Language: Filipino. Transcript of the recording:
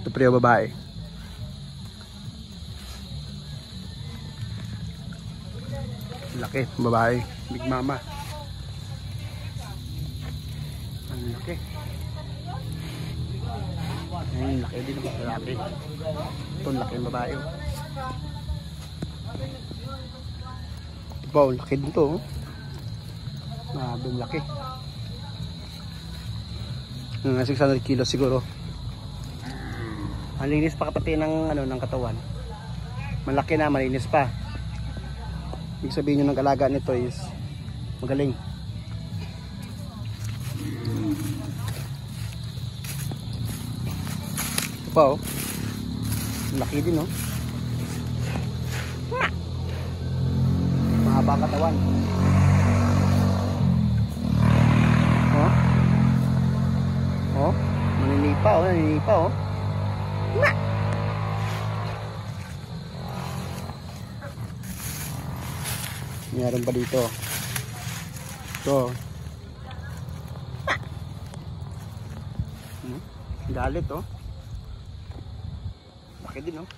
Ito pa yung babae. Laki, babae. Big mama. Ang laki. Ayun, laki din ang lalaki. Ito, laki yung babae. Wow, laki din to. Mabing laki. 600 kilos siguro. Ang linis pa kapati ng ng katawan. Malaki na, malinis pa. Ibig sabihin nyo ng alaga nito is magaling. Ito pa oh. Laki din oh. Mahaba katawan. Oh. Oh, naninipa oh, naninipa oh. Na. Meron pa dito. Ito. Galit oh. Laki din oh.